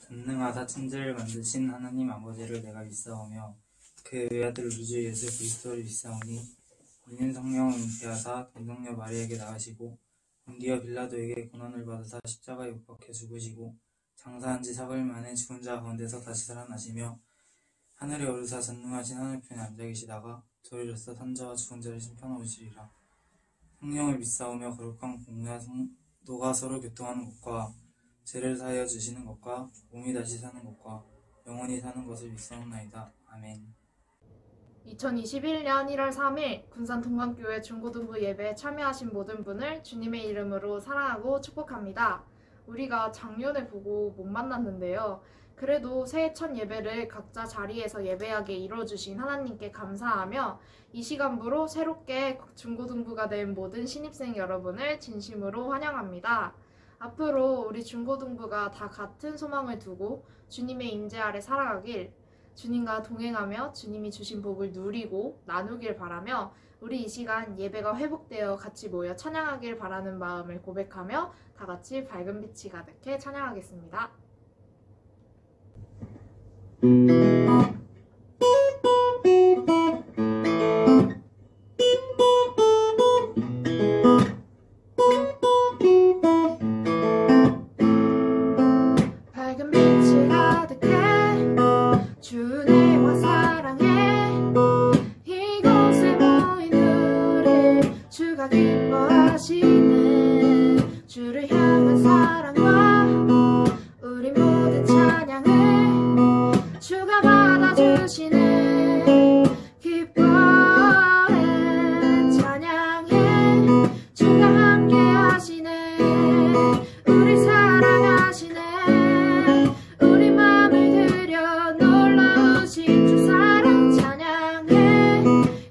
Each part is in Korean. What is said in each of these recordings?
전능하사 천지를 만드신 하나님 아버지를 내가 믿사오며 그의 외아들 우리 주 예수 그리스도를 믿사오니 이는 성령 잉태하사 동정녀 마리아에게 낳으시고 본디오 빌라도에게 고난을 받으사 십자가에 못 박혀 죽으시고 장사한 지 사흘 만에 죽은 자 가운데서 다시 살아나시며 하늘에 오르사 전능하신 하늘편에 앉아 계시다가 저희로서 산자와 죽은 자를 심판하시리라. 성령을 믿사오며 거룩한 공의와 성도가 서로 교통하는 것과 죄를 사하여 주시는 것과 몸이 다시 사는 것과 영원히 사는 것을 믿사옵나이다. 아멘. 2021년 1월 3일 군산동강교회 중고등부 예배에 참여하신 모든 분을 주님의 이름으로 사랑하고 축복합니다. 우리가 작년에 보고 못 만났는데요. 그래도 새해 첫 예배를 각자 자리에서 예배하게 이루어주신 하나님께 감사하며 이 시간부로 새롭게 중고등부가 된 모든 신입생 여러분을 진심으로 환영합니다. 앞으로 우리 중고등부가 다 같은 소망을 두고 주님의 임재 아래 살아가길, 주님과 동행하며 주님이 주신 복을 누리고 나누길 바라며 우리 이 시간 예배가 회복되어 같이 모여 찬양하길 바라는 마음을 고백하며 다 같이 밝은 빛이 가득해 찬양하겠습니다. 밝은 빛이 가득해 주 은혜와 사랑해 이곳에 모인 우리 주가 기뻐하시네. 주를 향한 사랑과 우리 모든 찬양을 주가 받아주시네. 기뻐해 찬양해 주가 함께 하시네. 우리 사랑하시네. 우리 맘을 들여 놀라우신 주 사랑 찬양해.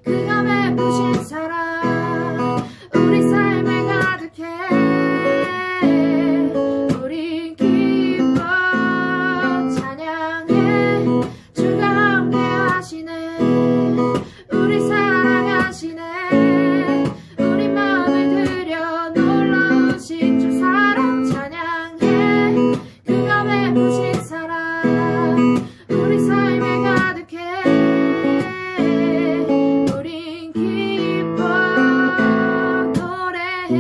그가 베푸신 사랑 우리 삶에 가득해. 우린 기뻐 찬양해. 주가 함께 하시네. 우리 사랑하시네. 우리 맘을 들여 놀라우신 주 사랑 찬양해. 그가 베푸신 사랑 우리 삶에 가득해. 우린 기뻐 노래해.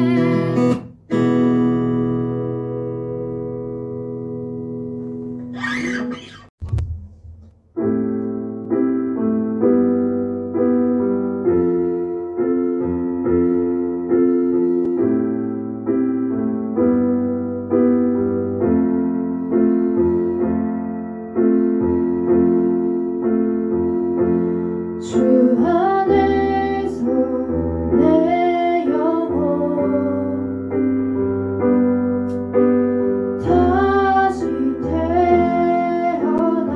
주 안에서 내 영혼 다시 태어나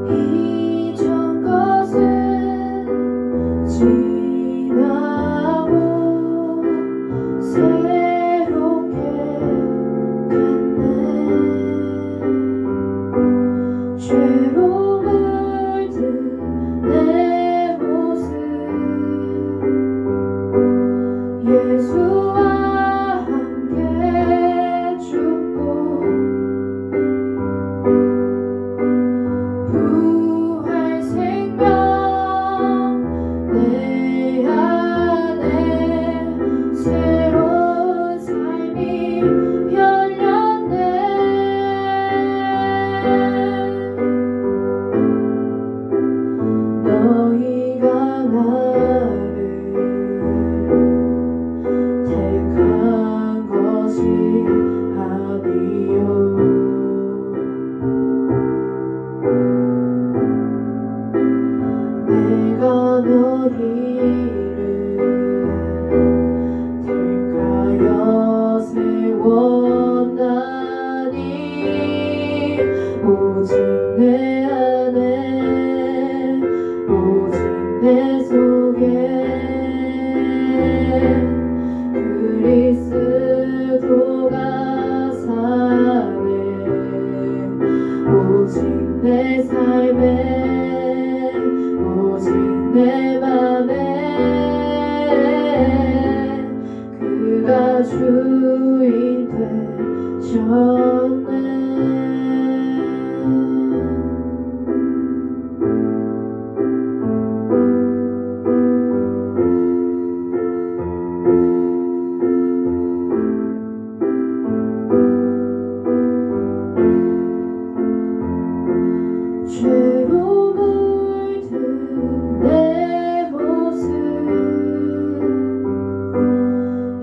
이전 것은 지나고 새롭게 됐네. 죄로 물든 내 모습 예수와 함께 죽고 부활 생명 내 안에 새로운 삶이 열렸네. 너희가 나를 택한 것이 아니요 내가 너희를 택하여 세웠나니 오직 내 안에 오직 내 속에 그리스도가 사네. 오직 내 삶에 오직 내 맘에 그가 주인 돼. 죄로 물든 내 모습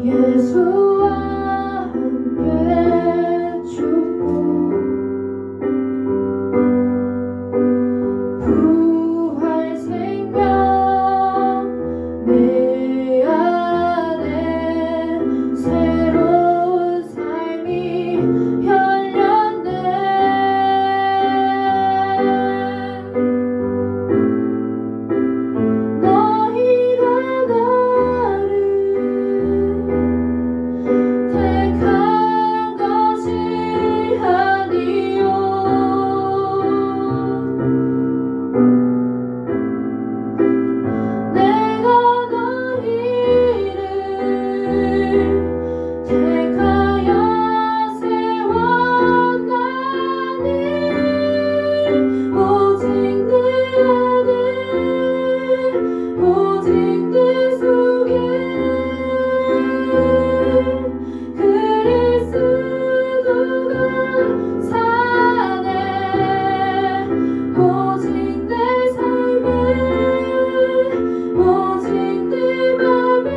예수와 함께 죽고 부활 생명 내 안에 새로운 삶이 열렸네. 너희가 나를 택한 것이 아니요 내가 너희를 택하여 세웠나니 오직 내 안에 오직 내 속에 그리스도가 사네. 오직 내 삶에 오직 내 맘에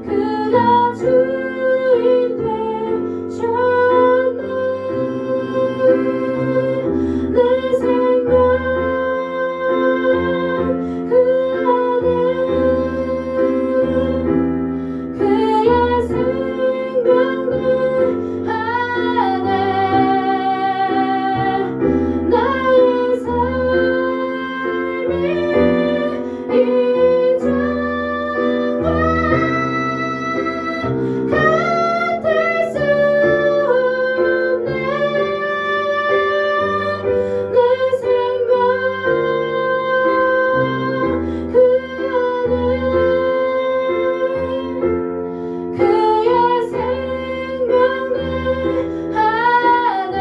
그가 주인 되셨네. 내 생명 그 안에 그의 생명 내 안에 나의 삶이 이전과 같을 수 없네. 내 생명 그 안에 그의 생명 내 안에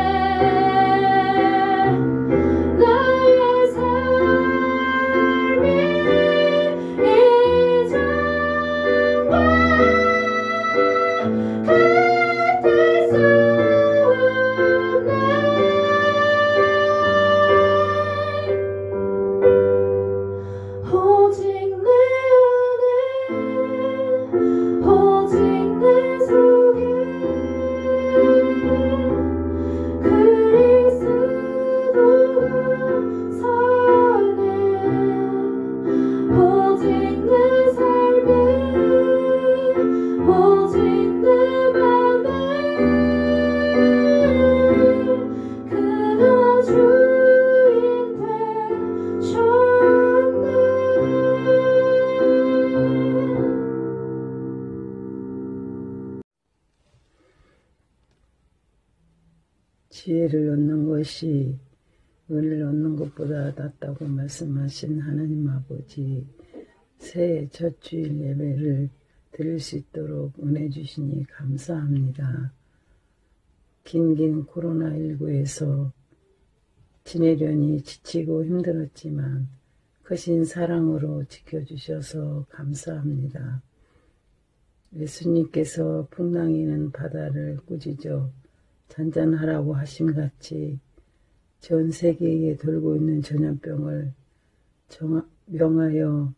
나의 삶이 이전과 같을 수 없네. 오직 내 안에 오직 내 속에 그리스도가 사네. 오직 내 삶에 오직 내 맘에 그가 주인 되셨네. 지혜를 얻는 것이 은을 얻는 것보다 낫다고 말씀하신 하나님 아버지, 새해 첫 주일 예배를 드릴 수 있도록 은혜 주시니 감사합니다. 긴긴 코로나19에서 지내려니 지치고 힘들었지만 크신 사랑으로 지켜주셔서 감사합니다. 예수님께서 풍랑이는 바다를 꾸짖어 잔잔하라고 하심같이 전 세계에 돌고 있는 전염병을 명하여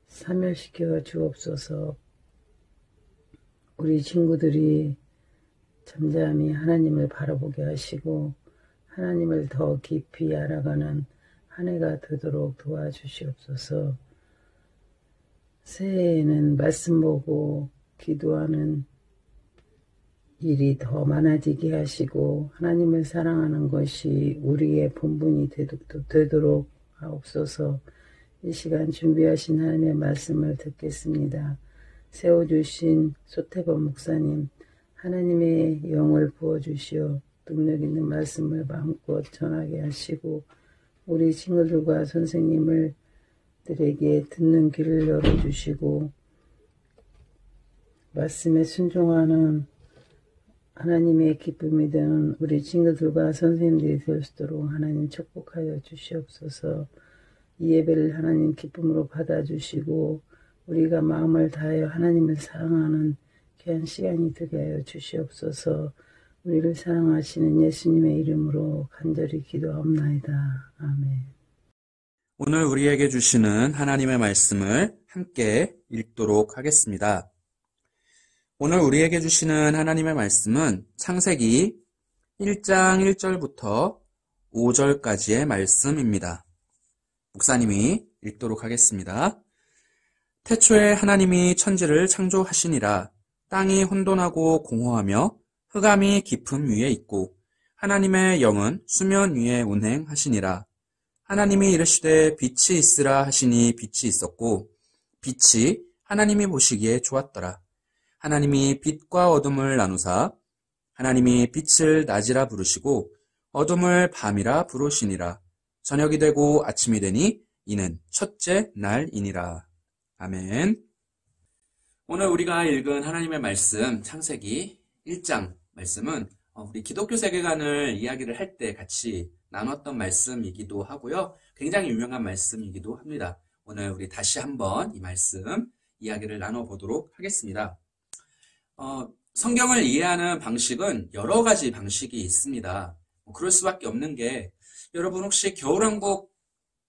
사멸시켜 주옵소서. 우리 친구들이 잠잠히 하나님을 바라보게 하시고 하나님을 더 깊이 알아가는 한 해가 되도록 도와주시옵소서. 새해에는 말씀 보고 기도하는 일이 더 많아지게 하시고 하나님을 사랑하는 것이 우리의 본분이 되도록 하옵소서. 이 시간 준비하신 하나님의 말씀을 듣겠습니다. 세워주신 소태범 목사님, 하나님의 영을 부어주시어 능력 있는 말씀을 마음껏 전하게 하시고 우리 친구들과 선생님들에게 듣는 귀를 열어주시고 말씀에 순종하는 하나님의 기쁨이 되는 우리 친구들과 선생님들이 될 수 있도록 하나님 축복하여 주시옵소서. 이 예배를 하나님 기쁨으로 받아주시고 우리가 마음을 다하여 하나님을 사랑하는 귀한 시간이 되게 하여 주시옵소서. 우리를 사랑하시는 예수님의 이름으로 간절히 기도하옵나이다. 아멘. 오늘 우리에게 주시는 하나님의 말씀을 함께 읽도록 하겠습니다. 오늘 우리에게 주시는 하나님의 말씀은 창세기 1장 1절부터 5절까지의 말씀입니다. 목사님이 읽도록 하겠습니다. 태초에 하나님이 천지를 창조하시니라. 땅이 혼돈하고 공허하며 흑암이 깊음 위에 있고 하나님의 영은 수면 위에 운행하시니라. 하나님이 이르시되 빛이 있으라 하시니 빛이 있었고 빛이 하나님이 보시기에 좋았더라. 하나님이 빛과 어둠을 나누사 하나님이 빛을 낮이라 부르시고 어둠을 밤이라 부르시니라. 저녁이 되고 아침이 되니 이는 첫째 날이니라. 아멘. 오늘 우리가 읽은 하나님의 말씀 창세기 1장 말씀은 우리 기독교 세계관을 이야기를 할 때 같이 나눴던 말씀이기도 하고요. 굉장히 유명한 말씀이기도 합니다. 오늘 우리 다시 한번 이 말씀 이야기를 나눠보도록 하겠습니다. 성경을 이해하는 방식은 여러 가지 방식이 있습니다. 그럴 수밖에 없는 게 여러분 혹시 겨울왕국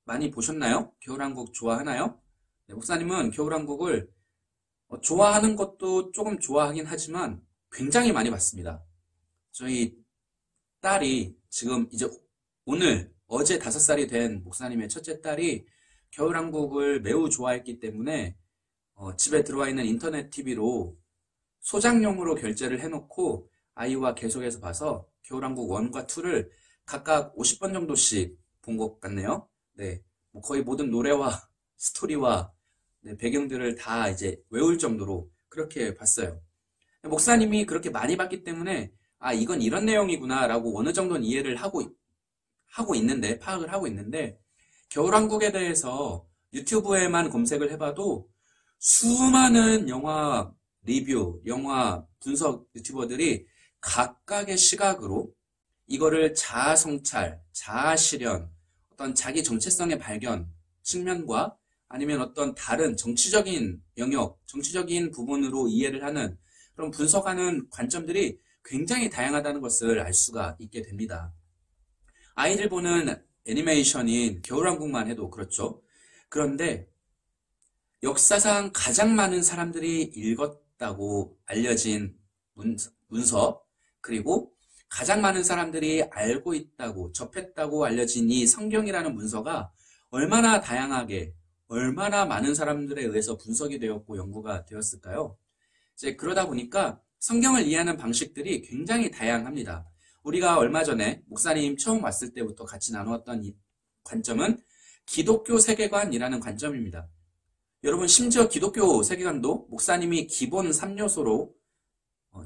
많이 보셨나요? 겨울왕국 좋아하나요? 네, 목사님은 겨울왕국을 좋아하는 것도 조금 좋아하긴 하지만 굉장히 많이 봤습니다. 저희 딸이 지금 이제 어제 5살이 된 목사님의 첫째 딸이 겨울왕국을 매우 좋아했기 때문에 집에 들어와 있는 인터넷 TV로 소장용으로 결제를 해놓고 아이와 계속해서 봐서 겨울왕국 1과 2를 각각 50번 정도씩 본 것 같네요. 네, 거의 모든 노래와 스토리와 배경들을 다 이제 외울 정도로 그렇게 봤어요. 목사님이 그렇게 많이 봤기 때문에 이건 이런 내용이구나 라고 어느 정도는 이해를 하고 있는데, 파악을 하고 있는데, 겨울왕국에 대해서 유튜브에만 검색을 해봐도 수많은 영화 리뷰, 영화 분석 유튜버들이 각각의 시각으로 이거를 자아 성찰, 자아 실현, 어떤 자기 정체성의 발견 측면과 아니면 어떤 다른 정치적인 영역, 정치적인 부분으로 이해를 하는 그런 분석하는 관점들이 굉장히 다양하다는 것을 알 수가 있게 됩니다. 아이들 보는 애니메이션인 겨울왕국만 해도 그렇죠. 그런데 역사상 가장 많은 사람들이 읽었다고 알려진 문서, 그리고 가장 많은 사람들이 알고 있다고, 접했다고 알려진 이 성경이라는 문서가 얼마나 다양하게, 얼마나 많은 사람들에 의해서 분석이 되었고 연구가 되었을까요? 이제 그러다 보니까 성경을 이해하는 방식들이 굉장히 다양합니다. 우리가 얼마 전에 목사님 처음 왔을 때부터 같이 나누었던 이 관점은 기독교 세계관이라는 관점입니다. 여러분, 심지어 기독교 세계관도 목사님이 기본 3요소로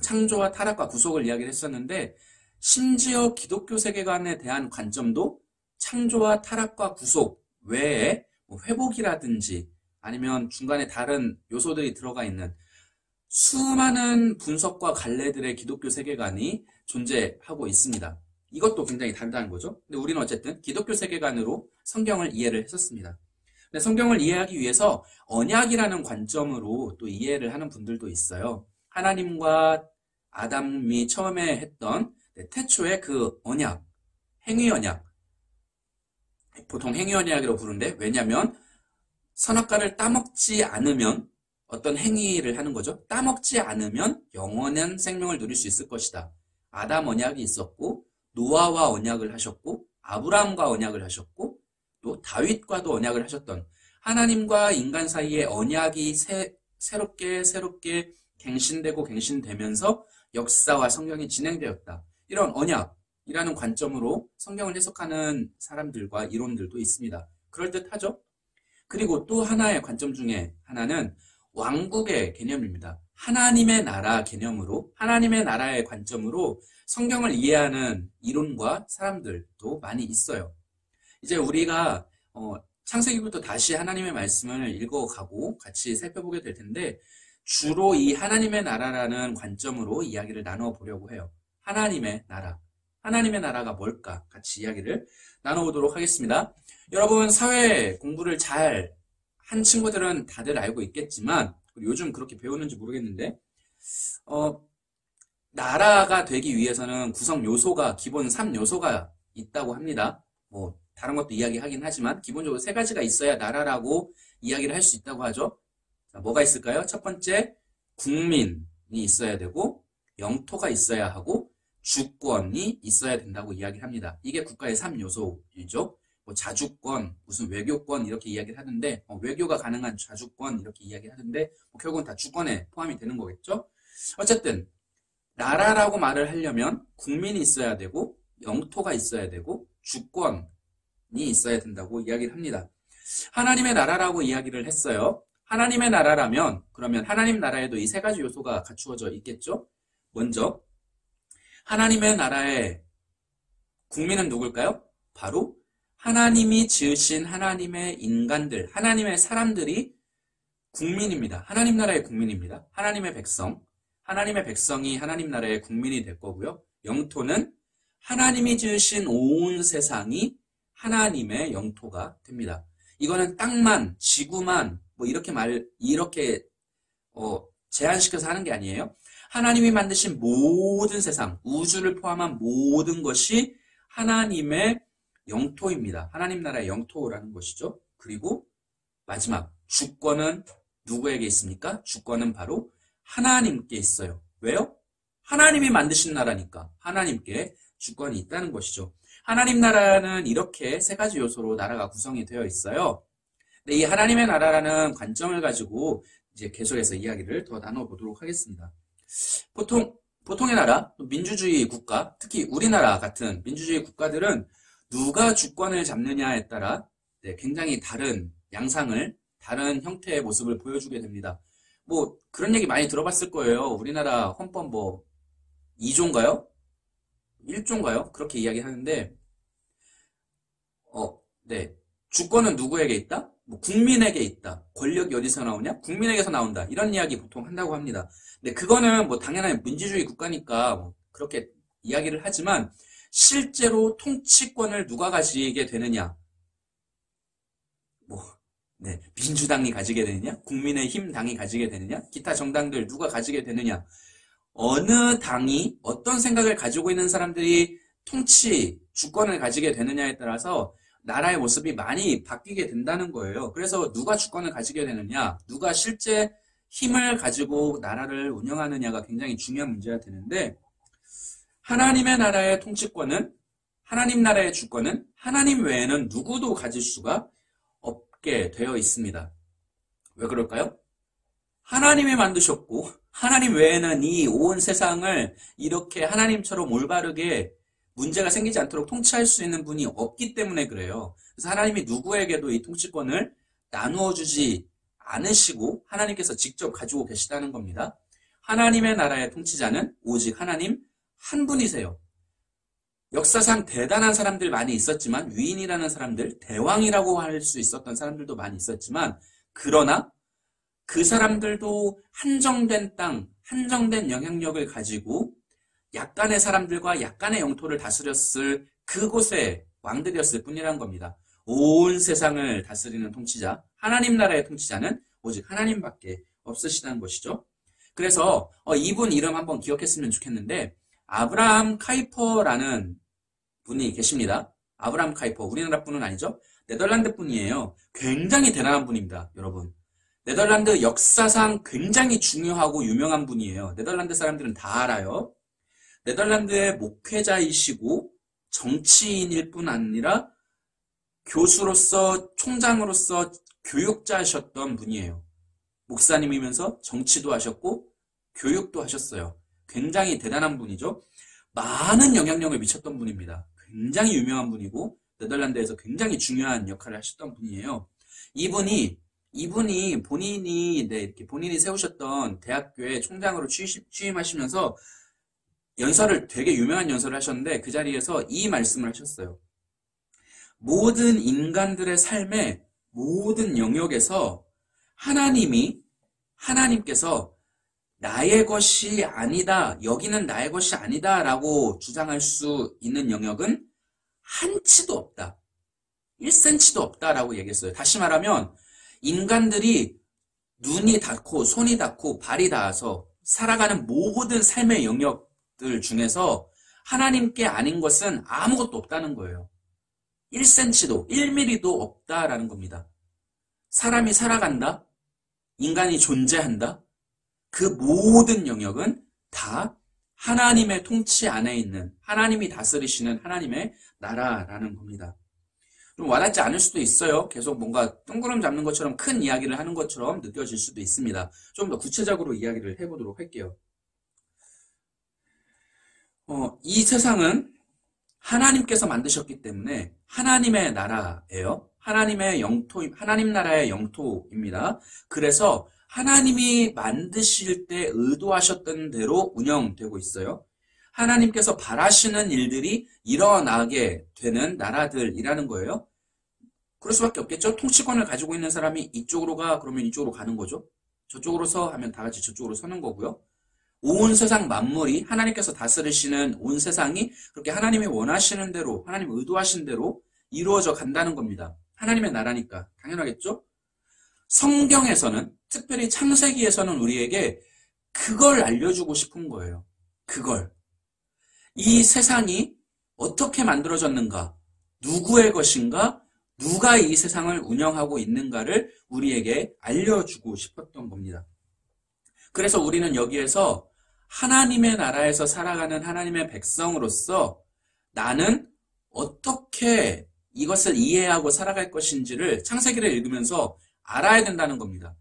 창조와 타락과 구속을 이야기를 했었는데, 심지어 기독교 세계관에 대한 관점도 창조와 타락과 구속 외에 회복이라든지 아니면 중간에 다른 요소들이 들어가 있는 수많은 분석과 갈래들의 기독교 세계관이 존재하고 있습니다. 이것도 굉장히 다르다는 거죠. 근데 우리는 어쨌든 기독교 세계관으로 성경을 이해를 했었습니다. 근데 성경을 이해하기 위해서 언약이라는 관점으로 또 이해를 하는 분들도 있어요. 하나님과 아담이 처음에 했던 태초의 그 언약, 행위 언약, 보통 행위 언약이라고 부르는데, 왜냐하면 선악과를 따먹지 않으면 어떤 행위를 하는 거죠. 따먹지 않으면 영원한 생명을 누릴 수 있을 것이다. 아담 언약이 있었고, 노아와 언약을 하셨고, 아브라함과 언약을 하셨고, 또 다윗과도 언약을 하셨던 하나님과 인간 사이의 언약이 새롭게 갱신되고 갱신되면서 역사와 성경이 진행되었다. 이런 언약이라는 관점으로 성경을 해석하는 사람들과 이론들도 있습니다. 그럴듯하죠? 그리고 또 하나의 관점 중에 하나는 왕국의 개념입니다. 하나님의 나라 개념으로, 하나님의 나라의 관점으로 성경을 이해하는 이론과 사람들도 많이 있어요. 이제 우리가 창세기부터 다시 하나님의 말씀을 읽어가고 같이 살펴보게 될 텐데, 주로 이 하나님의 나라라는 관점으로 이야기를 나눠 보려고 해요. 하나님의 나라. 하나님의 나라가 뭘까? 같이 이야기를 나눠보도록 하겠습니다. 여러분, 사회 공부를 잘 한 친구들은 다들 알고 있겠지만, 요즘 그렇게 배우는지 모르겠는데, 나라가 되기 위해서는 구성 요소가, 기본 3요소가 있다고 합니다. 뭐, 다른 것도 이야기하긴 하지만, 기본적으로 3가지가 있어야 나라라고 이야기를 할 수 있다고 하죠. 자, 뭐가 있을까요? 첫 번째, 국민이 있어야 되고, 영토가 있어야 하고, 주권이 있어야 된다고 이야기합니다. 이게 국가의 3요소이죠. 뭐 자주권, 무슨 외교권 이렇게 이야기를 하는데, 외교가 가능한 자주권 이렇게 이야기를 하는데, 결국은 다 주권에 포함이 되는 거겠죠. 어쨌든 나라라고 말을 하려면 국민이 있어야 되고, 영토가 있어야 되고, 주권이 있어야 된다고 이야기를 합니다. 하나님의 나라라고 이야기를 했어요. 하나님의 나라라면 그러면 하나님 나라에도 이 3가지 요소가 갖추어져 있겠죠. 먼저 하나님의 나라의 국민은 누굴까요? 바로 하나님이 지으신 하나님의 인간들, 하나님의 사람들이 국민입니다. 하나님 나라의 국민입니다. 하나님의 백성, 하나님의 백성이 하나님 나라의 국민이 될 거고요. 영토는 하나님이 지으신 온 세상이 하나님의 영토가 됩니다. 이거는 땅만, 지구만 뭐 이렇게 제한시켜서 하는 게 아니에요. 하나님이 만드신 모든 세상, 우주를 포함한 모든 것이 하나님의 영토입니다. 하나님 나라의 영토라는 것이죠. 그리고 마지막, 주권은 누구에게 있습니까? 주권은 바로 하나님께 있어요. 왜요? 하나님이 만드신 나라니까 하나님께 주권이 있다는 것이죠. 하나님 나라는 이렇게 3가지 요소로 나라가 구성이 되어 있어요. 근데 이 하나님의 나라라는 관점을 가지고 이제 계속해서 이야기를 더 나눠보도록 하겠습니다. 보통의 나라, 민주주의 국가, 특히 우리나라 같은 민주주의 국가들은 누가 주권을 잡느냐에 따라 굉장히 다른 양상을, 다른 형태의 모습을 보여주게 됩니다. 뭐 그런 얘기 많이 들어봤을 거예요. 우리나라 헌법 뭐 2조인가요? 1조인가요? 그렇게 이야기하는데 주권은 누구에게 있다? 뭐 국민에게 있다. 권력이 어디서 나오냐? 국민에게서 나온다. 이런 이야기 보통 한다고 합니다. 근데 그거는 뭐 당연한 민주주의 국가니까 뭐 그렇게 이야기를 하지만 실제로 통치권을 누가 가지게 되느냐? 민주당이 가지게 되느냐? 국민의힘 당이 가지게 되느냐? 기타 정당들 누가 가지게 되느냐? 어느 당이 어떤 생각을 가지고 있는 사람들이 통치, 주권을 가지게 되느냐에 따라서 나라의 모습이 많이 바뀌게 된다는 거예요. 그래서 누가 주권을 가지게 되느냐, 누가 실제 힘을 가지고 나라를 운영하느냐가 굉장히 중요한 문제가 되는데, 하나님의 나라의 통치권은, 하나님 나라의 주권은 하나님 외에는 누구도 가질 수가 없게 되어 있습니다. 왜 그럴까요? 하나님이 만드셨고 하나님 외에는 이 온 세상을 이렇게 하나님처럼 올바르게 문제가 생기지 않도록 통치할 수 있는 분이 없기 때문에 그래요. 그래서 하나님이 누구에게도 이 통치권을 나누어 주지 않으시고 하나님께서 직접 가지고 계시다는 겁니다. 하나님의 나라의 통치자는 오직 하나님 한 분이세요. 역사상 대단한 사람들 많이 있었지만, 위인이라는 사람들, 대왕이라고 할 수 있었던 사람들도 많이 있었지만, 그러나 그 사람들도 한정된 땅, 한정된 영향력을 가지고 약간의 사람들과 약간의 영토를 다스렸을 그곳의 왕들이었을 뿐이라는 겁니다. 온 세상을 다스리는 통치자, 하나님 나라의 통치자는 오직 하나님밖에 없으시다는 것이죠. 그래서 이분 이름 한번 기억했으면 좋겠는데, 아브라함 카이퍼라는 분이 계십니다. 아브라함 카이퍼, 우리나라 분은 아니죠. 네덜란드 분이에요. 굉장히 대단한 분입니다, 여러분. 네덜란드 역사상 굉장히 중요하고 유명한 분이에요. 네덜란드 사람들은 다 알아요. 네덜란드의 목회자이시고 정치인일 뿐 아니라 교수로서, 총장으로서 교육자이셨던 분이에요. 목사님이면서 정치도 하셨고 교육도 하셨어요. 굉장히 대단한 분이죠. 많은 영향력을 미쳤던 분입니다. 굉장히 유명한 분이고 네덜란드에서 굉장히 중요한 역할을 하셨던 분이에요. 이분이 본인이 세우셨던 대학교의 총장으로 취임하시면서 되게 유명한 연설을 하셨는데, 그 자리에서 이 말씀을 하셨어요. 모든 인간들의 삶의 모든 영역에서 하나님께서 나의 것이 아니다, 여기는 나의 것이 아니다 라고 주장할 수 있는 영역은 한치도 없다. 1cm도 없다라고 얘기했어요. 다시 말하면 인간들이 눈이 닿고 손이 닿고 발이 닿아서 살아가는 모든 삶의 영역들 중에서 하나님께 아닌 것은 아무것도 없다는 거예요. 1cm도 1mm도 없다라는 겁니다. 사람이 살아간다, 인간이 존재한다, 그 모든 영역은 다 하나님의 통치 안에 있는, 하나님이 다스리시는 하나님의 나라라는 겁니다. 좀 와닿지 않을 수도 있어요. 계속 뭔가 뜬구름 잡는 것처럼 큰 이야기를 하는 것처럼 느껴질 수도 있습니다. 좀 더 구체적으로 이야기를 해보도록 할게요. 이 세상은 하나님께서 만드셨기 때문에 하나님의 나라예요. 하나님의 영토, 하나님 나라의 영토입니다. 그래서 하나님이 만드실 때 의도하셨던 대로 운영되고 있어요. 하나님께서 바라시는 일들이 일어나게 되는 나라들이라는 거예요. 그럴 수밖에 없겠죠. 통치권을 가지고 있는 사람이 이쪽으로 가, 그러면 이쪽으로 가는 거죠. 저쪽으로 서 하면 다 같이 저쪽으로 서는 거고요. 온 세상 만물이, 하나님께서 다스리시는 온 세상이 그렇게 하나님이 원하시는 대로, 하나님 의도하신 대로 이루어져 간다는 겁니다. 하나님의 나라니까 당연하겠죠. 성경에서는, 특별히 창세기에서는 우리에게 그걸 알려주고 싶은 거예요. 그걸. 이 세상이 어떻게 만들어졌는가, 누구의 것인가, 누가 이 세상을 운영하고 있는가를 우리에게 알려주고 싶었던 겁니다. 그래서 우리는 여기에서 하나님의 나라에서 살아가는 하나님의 백성으로서 나는 어떻게 이것을 이해하고 살아갈 것인지를 창세기를 읽으면서 알아야 된다는 겁니다.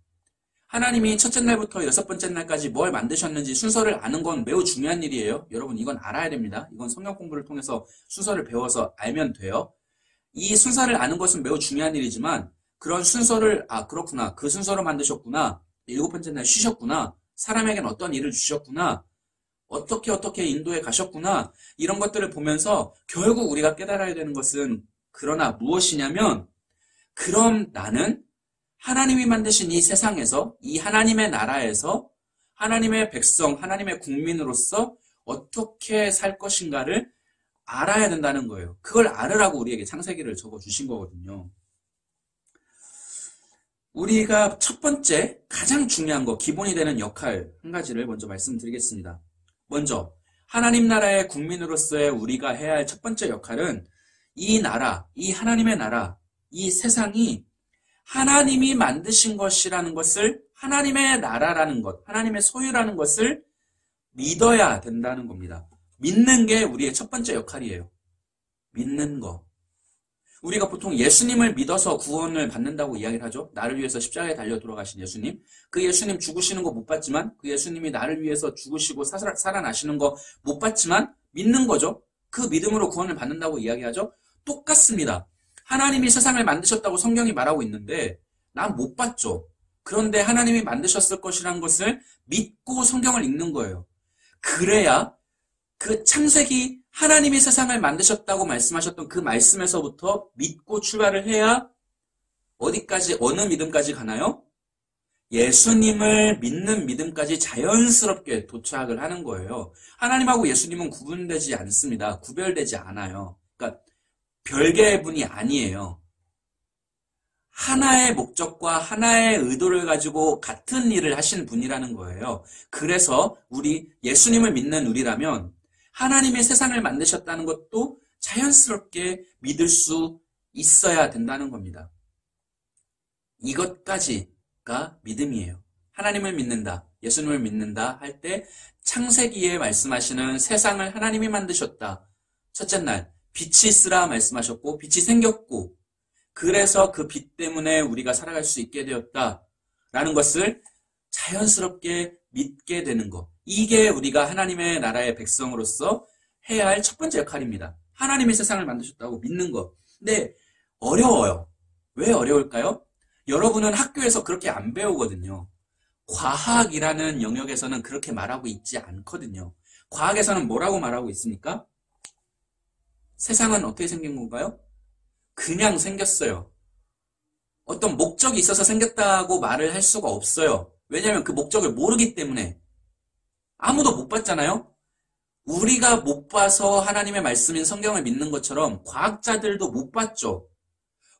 하나님이 첫째 날부터 여섯 번째 날까지 뭘 만드셨는지 순서를 아는 건 매우 중요한 일이에요. 여러분 이건 알아야 됩니다. 이건 성경 공부를 통해서 순서를 배워서 알면 돼요. 이 순서를 아는 것은 매우 중요한 일이지만 그런 순서를 그렇구나, 그 순서로 만드셨구나, 일곱 번째 날 쉬셨구나, 사람에겐 어떤 일을 주셨구나, 어떻게 인도에 가셨구나, 이런 것들을 보면서 결국 우리가 깨달아야 되는 것은 그러나 무엇이냐면, 그럼 나는 하나님이 만드신 이 세상에서, 이 하나님의 나라에서 하나님의 백성, 하나님의 국민으로서 어떻게 살 것인가를 알아야 된다는 거예요. 그걸 알으라고 우리에게 창세기를 적어주신 거거든요. 우리가 첫 번째 가장 중요한 거, 기본이 되는 역할 한 가지를 먼저 말씀드리겠습니다. 먼저 하나님 나라의 국민으로서의 우리가 해야 할 첫 번째 역할은 이 나라, 이 하나님의 나라, 이 세상이 하나님이 만드신 것이라는 것을, 하나님의 나라라는 것, 하나님의 소유라는 것을 믿어야 된다는 겁니다. 믿는 게 우리의 첫 번째 역할이에요. 믿는 거. 우리가 보통 예수님을 믿어서 구원을 받는다고 이야기를 하죠. 나를 위해서 십자가에 달려 돌아가신 예수님. 그 예수님 죽으시는 거 못 봤지만, 그 예수님이 나를 위해서 죽으시고 살아나시는 거 못 봤지만 믿는 거죠. 그 믿음으로 구원을 받는다고 이야기하죠. 똑같습니다. 하나님이 세상을 만드셨다고 성경이 말하고 있는데 난 못 봤죠. 그런데 하나님이 만드셨을 것이라는 것을 믿고 성경을 읽는 거예요. 그래야 그 창세기 하나님이 세상을 만드셨다고 말씀하셨던 그 말씀에서부터 믿고 출발을 해야 어디까지, 어느 믿음까지 가나요? 예수님을 믿는 믿음까지 자연스럽게 도착을 하는 거예요. 하나님하고 예수님은 구분되지 않습니다. 구별되지 않아요. 그러니까 별개의 분이 아니에요. 하나의 목적과 하나의 의도를 가지고 같은 일을 하신 분이라는 거예요. 그래서 우리 예수님을 믿는 우리라면 하나님이 세상을 만드셨다는 것도 자연스럽게 믿을 수 있어야 된다는 겁니다. 이것까지가 믿음이에요. 하나님을 믿는다, 예수님을 믿는다 할 때 창세기에 말씀하시는 세상을 하나님이 만드셨다. 첫째 날 빛이 있으라 말씀하셨고 빛이 생겼고 그래서 그 빛 때문에 우리가 살아갈 수 있게 되었다라는 것을 자연스럽게 믿게 되는 것. 이게 우리가 하나님의 나라의 백성으로서 해야 할 첫 번째 역할입니다. 하나님이 세상을 만드셨다고 믿는 것. 근데 어려워요. 왜 어려울까요? 여러분은 학교에서 그렇게 안 배우거든요. 과학이라는 영역에서는 그렇게 말하고 있지 않거든요. 과학에서는 뭐라고 말하고 있습니까? 세상은 어떻게 생긴 건가요? 그냥 생겼어요. 어떤 목적이 있어서 생겼다고 말을 할 수가 없어요. 왜냐하면 그 목적을 모르기 때문에 아무도 못 봤잖아요. 우리가 못 봐서 하나님의 말씀인 성경을 믿는 것처럼 과학자들도 못 봤죠.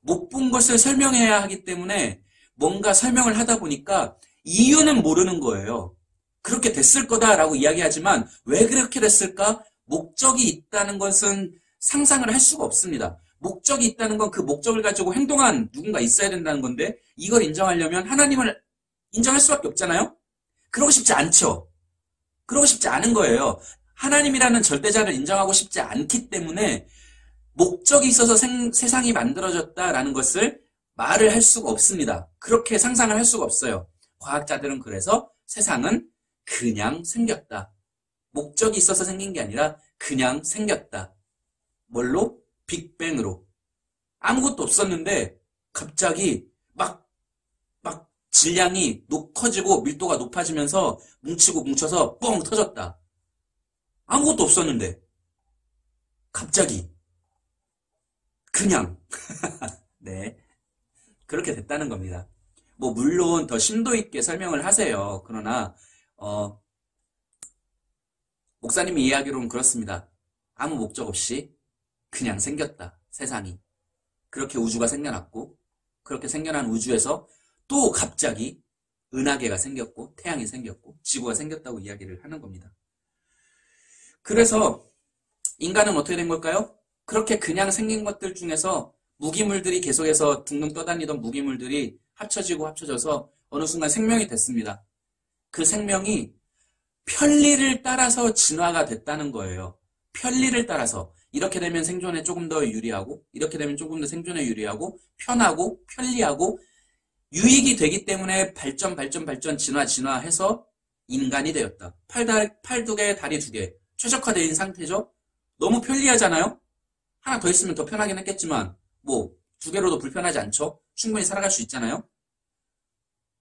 못 본 것을 설명해야 하기 때문에 뭔가 설명을 하다 보니까 이유는 모르는 거예요. 그렇게 됐을 거다라고 이야기하지만 왜 그렇게 됐을까? 목적이 있다는 것은 상상을 할 수가 없습니다. 목적이 있다는 건 그 목적을 가지고 행동한 누군가 있어야 된다는 건데 이걸 인정하려면 하나님을 인정할 수밖에 없잖아요. 그러고 싶지 않죠. 그러고 싶지 않은 거예요. 하나님이라는 절대자를 인정하고 싶지 않기 때문에 목적이 있어서 세상이 만들어졌다라는 것을 말을 할 수가 없습니다. 그렇게 상상을 할 수가 없어요. 과학자들은 그래서 세상은 그냥 생겼다. 목적이 있어서 생긴 게 아니라 그냥 생겼다. 뭘로? 빅뱅으로. 아무것도 없었는데 갑자기 막 질량이 커지고 밀도가 높아지면서 뭉치고 뭉쳐서 뻥 터졌다. 아무것도 없었는데 갑자기 그냥 네, 그렇게 됐다는 겁니다. 뭐 물론 더 심도 있게 설명을 하세요. 그러나 목사님이 이야기로는 그렇습니다. 아무 목적 없이 그냥 생겼다. 세상이. 그렇게 우주가 생겨났고 그렇게 생겨난 우주에서 또 갑자기 은하계가 생겼고 태양이 생겼고 지구가 생겼다고 이야기를 하는 겁니다. 그래서 인간은 어떻게 된 걸까요? 그렇게 그냥 생긴 것들 중에서 무기물들이 계속해서 둥둥 떠다니던 무기물들이 합쳐져서 어느 순간 생명이 됐습니다. 그 생명이 편리를 따라서 진화가 됐다는 거예요. 편리를 따라서. 이렇게 되면 생존에 조금 더 유리하고 이렇게 되면 조금 더 생존에 유리하고 편하고 편리하고 유익이 되기 때문에 발전 진화해서 인간이 되었다. 팔 두 개, 다리 두 개. 최적화된 상태죠. 너무 편리하잖아요. 하나 더 있으면 더 편하긴 했겠지만 뭐 두 개로도 불편하지 않죠. 충분히 살아갈 수 있잖아요.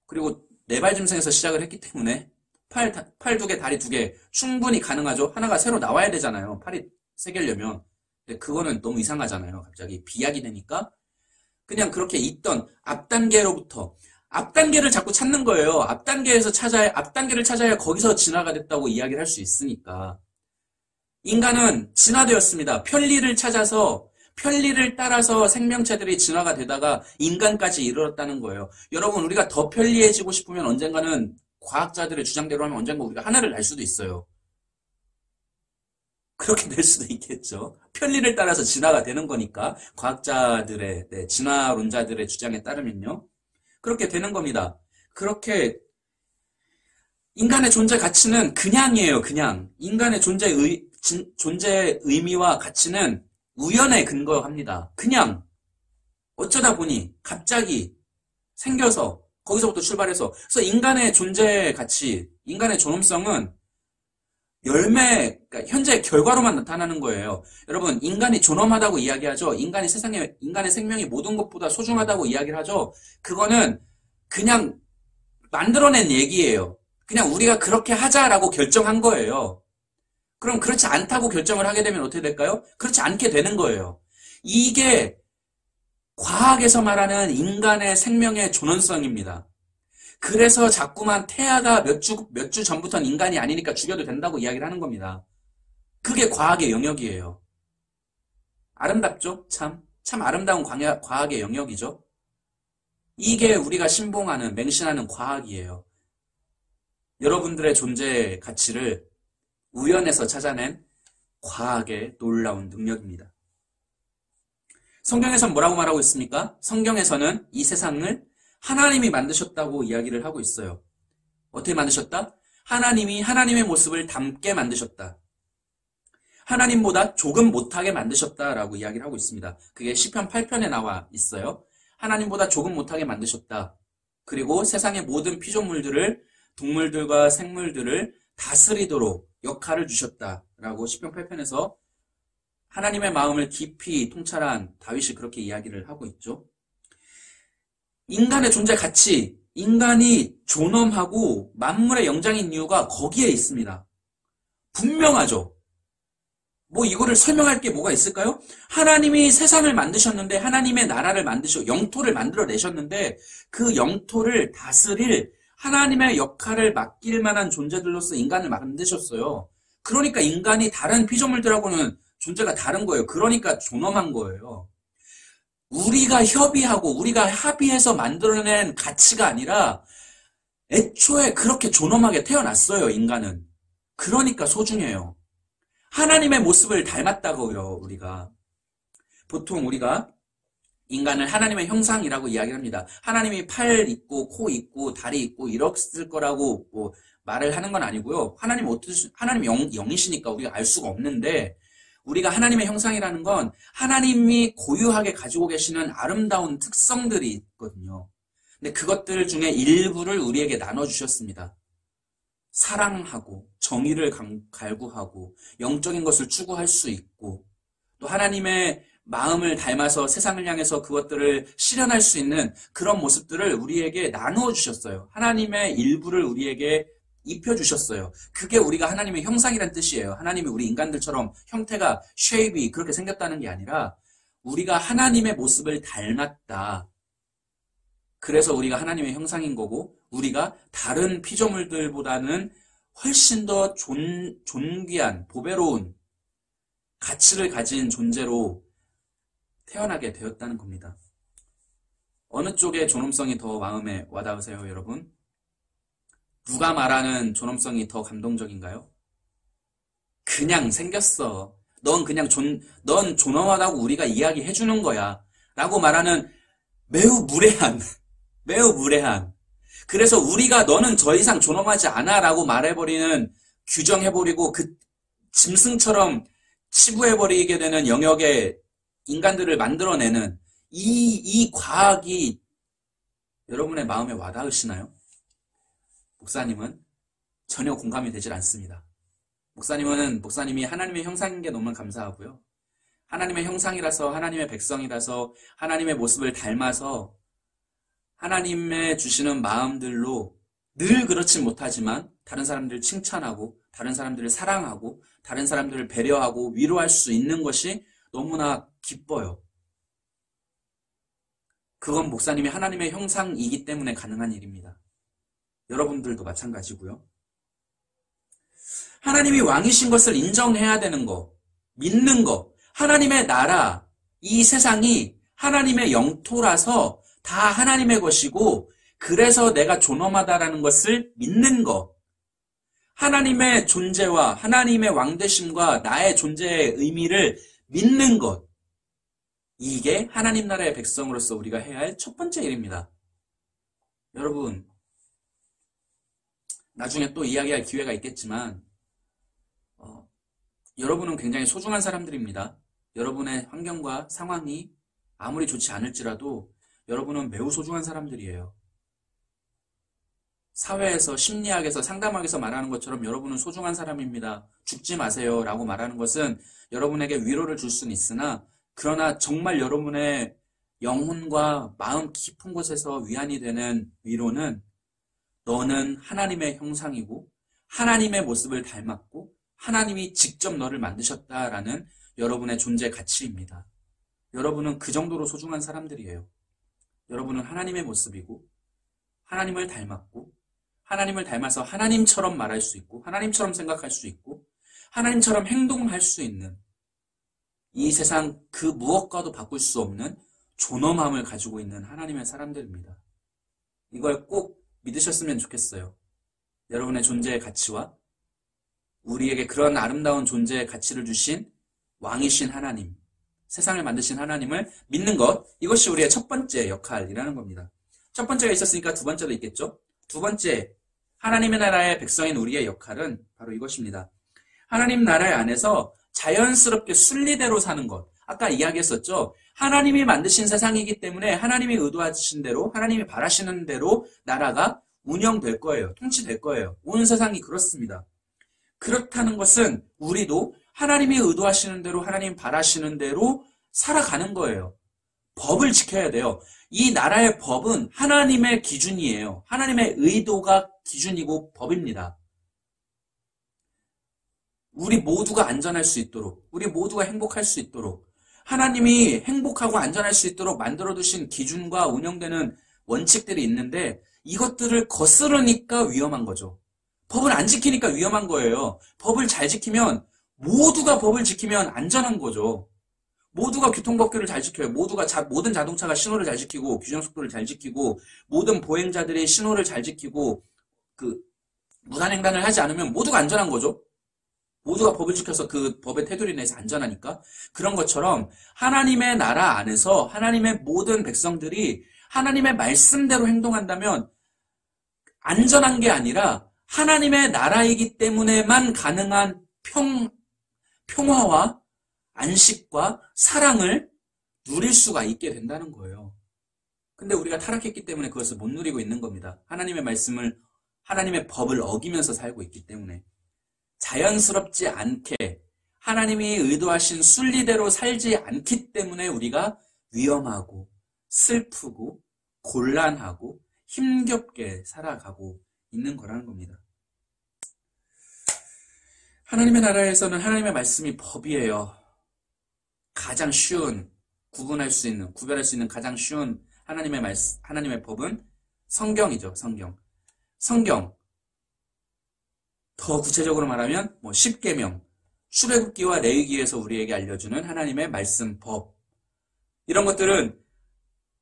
그리고 네발 짐승에서 시작을 했기 때문에 팔 두 개, 다리 두 개 충분히 가능하죠. 하나가 새로 나와야 되잖아요. 팔이 세 개려면. 근데 그거는 너무 이상하잖아요. 갑자기 비약이 되니까 그냥 그렇게 있던 앞단계로부터 앞단계를 자꾸 찾는 거예요. 앞단계를 찾아야 거기서 진화가 됐다고 이야기를 할 수 있으니까. 인간은 진화되었습니다. 편리를 찾아서 편리를 따라서 생명체들이 진화가 되다가 인간까지 이르렀다는 거예요. 여러분, 우리가 더 편리해지고 싶으면 언젠가는 과학자들의 주장대로 하면 언젠가 우리가 하늘을 날 수도 있어요. 그렇게 될 수도 있겠죠. 편리를 따라서 진화가 되는 거니까 과학자들의 진화론자들의 주장에 따르면요. 그렇게 되는 겁니다. 그렇게 인간의 존재 가치는 그냥이에요. 그냥. 인간의 존재의 의미와 가치는 우연에 근거합니다. 그냥 어쩌다 보니 갑자기 생겨서 거기서부터 출발해서 그래서 인간의 존재 가치, 인간의 존엄성은 그러니까 현재 결과로만 나타나는 거예요. 여러분, 인간이 존엄하다고 이야기하죠. 인간의 생명이 모든 것보다 소중하다고 이야기를 하죠. 그거는 그냥 만들어낸 얘기예요. 그냥 우리가 그렇게 하자라고 결정한 거예요. 그럼 그렇지 않다고 결정을 하게 되면 어떻게 될까요? 그렇지 않게 되는 거예요. 이게 과학에서 말하는 인간의 생명의 존엄성입니다. 그래서 자꾸만 태아가 몇 주 전부터는 인간이 아니니까 죽여도 된다고 이야기를 하는 겁니다. 그게 과학의 영역이에요. 아름답죠? 참 아름다운 과학의 영역이죠. 이게 우리가 신봉하는, 맹신하는 과학이에요. 여러분들의 존재 가치를 우연에서 찾아낸 과학의 놀라운 능력입니다. 성경에서는 뭐라고 말하고 있습니까? 성경에서는 이 세상을 하나님이 만드셨다고 이야기를 하고 있어요. 어떻게 만드셨다? 하나님이 하나님의 모습을 닮게 만드셨다. 하나님보다 조금 못하게 만드셨다라고 이야기를 하고 있습니다. 그게 시편 8편에 나와 있어요. 하나님보다 조금 못하게 만드셨다. 그리고 세상의 모든 피조물들을, 동물들과 생물들을 다스리도록 역할을 주셨다라고 시편 8편에서 하나님의 마음을 깊이 통찰한 다윗이 그렇게 이야기를 하고 있죠. 인간의 존재 가치, 인간이 존엄하고 만물의 영장인 이유가 거기에 있습니다. 분명하죠. 뭐 이거를 설명할 게 뭐가 있을까요? 하나님이 세상을 만드셨는데 하나님의 나라를 영토를 만들어내셨는데 그 영토를 다스릴 하나님의 역할을 맡길 만한 존재들로서 인간을 만드셨어요. 그러니까 인간이 다른 피조물들하고는 존재가 다른 거예요. 그러니까 존엄한 거예요. 우리가 협의하고 우리가 합의해서 만들어낸 가치가 아니라 애초에 그렇게 존엄하게 태어났어요, 인간은. 그러니까 소중해요. 하나님의 모습을 닮았다고요, 우리가. 보통 우리가 인간을 하나님의 형상이라고 이야기합니다. 하나님이 팔 있고 코 있고 다리 있고 이랬을 거라고 뭐 말을 하는 건 아니고요. 하나님 영이시니까 우리가 알 수가 없는데, 우리가 하나님의 형상이라는 건 하나님이 고유하게 가지고 계시는 아름다운 특성들이 있거든요. 근데 그것들 중에 일부를 우리에게 나눠주셨습니다. 사랑하고 정의를 갈구하고 영적인 것을 추구할 수 있고, 또 하나님의 마음을 닮아서 세상을 향해서 그것들을 실현할 수 있는 그런 모습들을 우리에게 나누어 주셨어요. 하나님의 일부를 우리에게 입혀주셨어요. 그게 우리가 하나님의 형상이란 뜻이에요. 하나님이 우리 인간들처럼 형태가 쉐입이 그렇게 생겼다는 게 아니라 우리가 하나님의 모습을 닮았다. 그래서 우리가 하나님의 형상인 거고, 우리가 다른 피조물들보다는 훨씬 더 존귀한, 보배로운 가치를 가진 존재로 태어나게 되었다는 겁니다. 어느 쪽의 존엄성이 더 마음에 와닿으세요, 여러분? 누가 말하는 존엄성이 더 감동적인가요? 그냥 생겼어. 넌 존엄하다고 우리가 이야기해 주는 거야. 라고 말하는 매우 무례한, 매우 무례한. 그래서 우리가 너는 더 이상 존엄하지 않아 라고 말해버리는, 규정해버리고 그 짐승처럼 치부해버리게 되는 영역에 인간들을 만들어내는 이 과학이 여러분의 마음에 와닿으시나요? 목사님은 전혀 공감이 되질 않습니다. 목사님이 하나님의 형상인 게 너무 감사하고요. 하나님의 형상이라서, 하나님의 백성이라서, 하나님의 모습을 닮아서 하나님의 주시는 마음들로 늘 그렇진 못하지만 다른 사람들을 칭찬하고, 다른 사람들을 사랑하고, 다른 사람들을 배려하고 위로할 수 있는 것이 너무나 기뻐요. 그건 목사님이 하나님의 형상이기 때문에 가능한 일입니다. 여러분들도 마찬가지고요. 하나님이 왕이신 것을 인정해야 되는 거, 믿는 거, 하나님의 나라, 이 세상이 하나님의 영토라서 다 하나님의 것이고, 그래서 내가 존엄하다라는 것을 믿는 거, 하나님의 존재와 하나님의 왕되심과 나의 존재의 의미를 믿는 것, 이게 하나님 나라의 백성으로서 우리가 해야 할 첫 번째 일입니다. 여러분, 나중에 또 이야기할 기회가 있겠지만 여러분은 굉장히 소중한 사람들입니다. 여러분의 환경과 상황이 아무리 좋지 않을지라도 여러분은 매우 소중한 사람들이에요. 사회에서, 심리학에서, 상담학에서 말하는 것처럼 여러분은 소중한 사람입니다. 죽지 마세요 라고 말하는 것은 여러분에게 위로를 줄 수는 있으나, 그러나 정말 여러분의 영혼과 마음 깊은 곳에서 위안이 되는 위로는, 너는 하나님의 형상이고 하나님의 모습을 닮았고 하나님이 직접 너를 만드셨다라는 여러분의 존재 가치입니다. 여러분은 그 정도로 소중한 사람들이에요. 여러분은 하나님의 모습이고 하나님을 닮았고, 하나님을 닮아서 하나님처럼 말할 수 있고, 하나님처럼 생각할 수 있고, 하나님처럼 행동할 수 있는, 이 세상 그 무엇과도 바꿀 수 없는 존엄함을 가지고 있는 하나님의 사람들입니다. 이걸 꼭 믿으셨으면 좋겠어요. 여러분의 존재의 가치와 우리에게 그런 아름다운 존재의 가치를 주신 왕이신 하나님, 세상을 만드신 하나님을 믿는 것, 이것이 우리의 첫 번째 역할이라는 겁니다. 첫 번째가 있었으니까 두 번째도 있겠죠? 두 번째, 하나님의 나라의 백성인 우리의 역할은 바로 이것입니다. 하나님 나라 안에서 자연스럽게 순리대로 사는 것. 아까 이야기했었죠? 하나님이 만드신 세상이기 때문에 하나님이 의도하신 대로, 하나님이 바라시는 대로 나라가 운영될 거예요. 통치될 거예요. 온 세상이 그렇습니다. 그렇다는 것은 우리도 하나님이 의도하시는 대로, 하나님 바라시는 대로 살아가는 거예요. 법을 지켜야 돼요. 이 나라의 법은 하나님의 기준이에요. 하나님의 의도가 기준이고 법입니다. 우리 모두가 안전할 수 있도록, 우리 모두가 행복할 수 있도록, 하나님이 행복하고 안전할 수 있도록 만들어두신 기준과 운영되는 원칙들이 있는데, 이것들을 거스르니까 위험한 거죠. 법을 안 지키니까 위험한 거예요. 법을 잘 지키면, 모두가 법을 지키면 안전한 거죠. 모두가 교통법규를 잘 지켜요. 모든 자동차가 신호를 잘 지키고, 규정속도를 잘 지키고, 모든 보행자들이 신호를 잘 지키고, 무단횡단을 하지 않으면 모두가 안전한 거죠. 모두가 법을 지켜서 그 법의 테두리 내에서 안전하니까. 그런 것처럼 하나님의 나라 안에서 하나님의 모든 백성들이 하나님의 말씀대로 행동한다면 안전한 게 아니라 하나님의 나라이기 때문에만 가능한 평화와 안식과 사랑을 누릴 수가 있게 된다는 거예요. 근데 우리가 타락했기 때문에 그것을 못 누리고 있는 겁니다. 하나님의 말씀을, 하나님의 법을 어기면서 살고 있기 때문에. 자연스럽지 않게 하나님이 의도하신 순리대로 살지 않기 때문에 우리가 위험하고 슬프고 곤란하고 힘겹게 살아가고 있는 거라는 겁니다. 하나님의 나라에서는 하나님의 말씀이 법이에요. 가장 쉬운, 구별할 수 있는 가장 쉬운 하나님의 법은 성경이죠. 성경. 더 구체적으로 말하면 10계명, 출애굽기와 레위기에서 우리에게 알려주는 하나님의 말씀, 법. 이런 것들은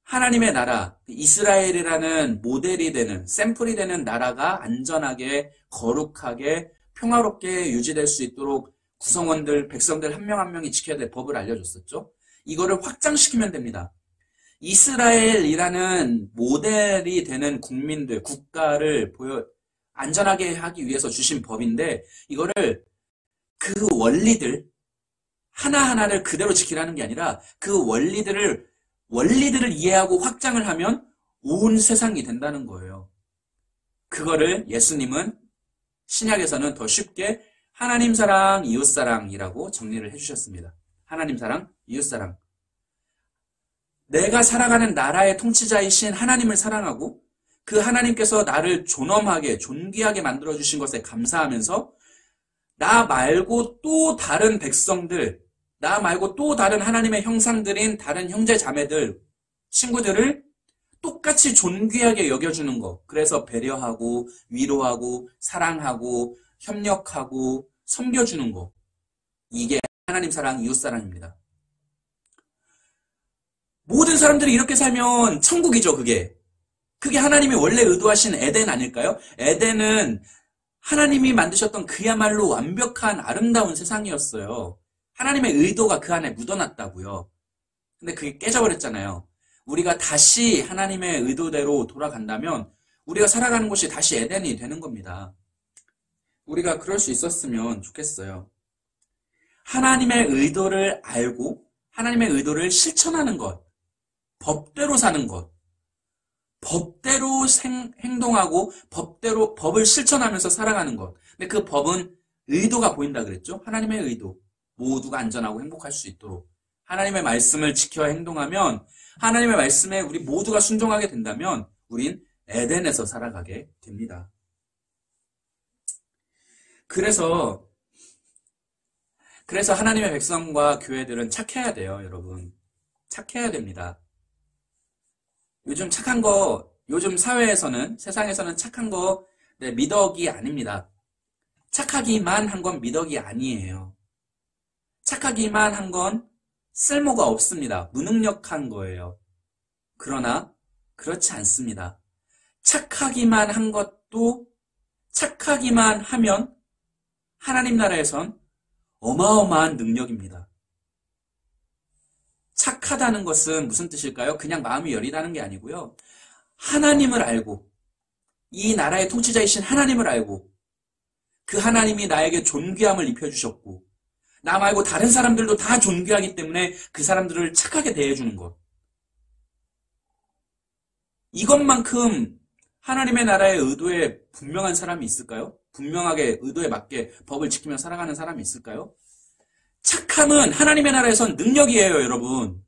하나님의 나라, 이스라엘이라는 모델이 되는, 샘플이 되는 나라가 안전하게, 거룩하게, 평화롭게 유지될 수 있도록 구성원들, 백성들 한 명 한 명이 지켜야 될 법을 알려줬었죠. 이거를 확장시키면 됩니다. 이스라엘이라는 모델이 되는 국민들, 국가를 안전하게 하기 위해서 주신 법인데, 이거를 그 원리들 하나하나를 그대로 지키라는 게 아니라 그 원리들을 이해하고 확장을 하면 온 세상이 된다는 거예요. 그거를 예수님은 신약에서는 더 쉽게 하나님 사랑, 이웃 사랑이라고 정리를 해주셨습니다. 하나님 사랑, 이웃 사랑. 내가 살아가는 나라의 통치자이신 하나님을 사랑하고 그 하나님께서 나를 존엄하게, 존귀하게 만들어주신 것에 감사하면서 나 말고 또 다른 백성들, 나 말고 또 다른 하나님의 형상들인 다른 형제 자매들, 친구들을 똑같이 존귀하게 여겨주는 것. 그래서 배려하고 위로하고 사랑하고 협력하고 섬겨주는 것. 이게 하나님 사랑, 이웃 사랑입니다. 모든 사람들이 이렇게 살면 천국이죠, 그게. 그게 하나님이 원래 의도하신 에덴 아닐까요? 에덴은 하나님이 만드셨던 그야말로 완벽한 아름다운 세상이었어요. 하나님의 의도가 그 안에 묻어났다고요. 근데 그게 깨져버렸잖아요. 우리가 다시 하나님의 의도대로 돌아간다면 우리가 살아가는 곳이 다시 에덴이 되는 겁니다. 우리가 그럴 수 있었으면 좋겠어요. 하나님의 의도를 알고 하나님의 의도를 실천하는 것, 법대로 사는 것, 법대로 행동하고 법을 실천하면서 살아가는 것. 근데 그 법은 의도가 보인다 그랬죠? 하나님의 의도. 모두가 안전하고 행복할 수 있도록. 하나님의 말씀을 지켜 행동하면, 하나님의 말씀에 우리 모두가 순종하게 된다면 우린 에덴에서 살아가게 됩니다. 그래서 하나님의 백성과 교회들은 착해야 돼요, 여러분. 착해야 됩니다. 요즘 사회에서는, 세상에서는 착한 거, 미덕이 아닙니다. 착하기만 한 건 미덕이 아니에요. 착하기만 한 건 쓸모가 없습니다. 무능력한 거예요. 그러나 그렇지 않습니다. 착하기만 한 것도 착하기만 하면 하나님 나라에선 어마어마한 능력입니다. 착하다는 것은 무슨 뜻일까요? 그냥 마음이 여리다는 게 아니고요. 하나님을 알고, 이 나라의 통치자이신 하나님을 알고, 그 하나님이 나에게 존귀함을 입혀주셨고, 나 말고 다른 사람들도 다 존귀하기 때문에 그 사람들을 착하게 대해주는 것. 이것만큼 하나님의 나라의 의도에 분명한 사람이 있을까요? 분명하게 의도에 맞게 법을 지키며 살아가는 사람이 있을까요? 착함은 하나님의 나라에선 능력이에요, 여러분.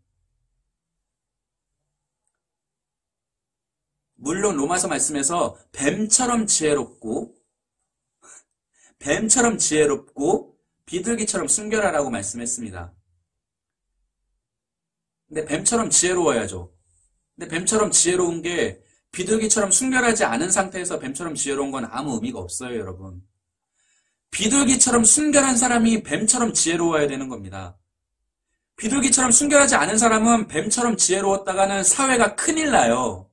물론 로마서 말씀에서 뱀처럼 지혜롭고 비둘기처럼 순결하라고 말씀했습니다. 근데 뱀처럼 지혜로워야죠. 근데 뱀처럼 지혜로운 게 비둘기처럼 순결하지 않은 상태에서 뱀처럼 지혜로운 건 아무 의미가 없어요, 여러분. 비둘기처럼 순결한 사람이 뱀처럼 지혜로워야 되는 겁니다. 비둘기처럼 순결하지 않은 사람은 뱀처럼 지혜로웠다가는 사회가 큰일 나요.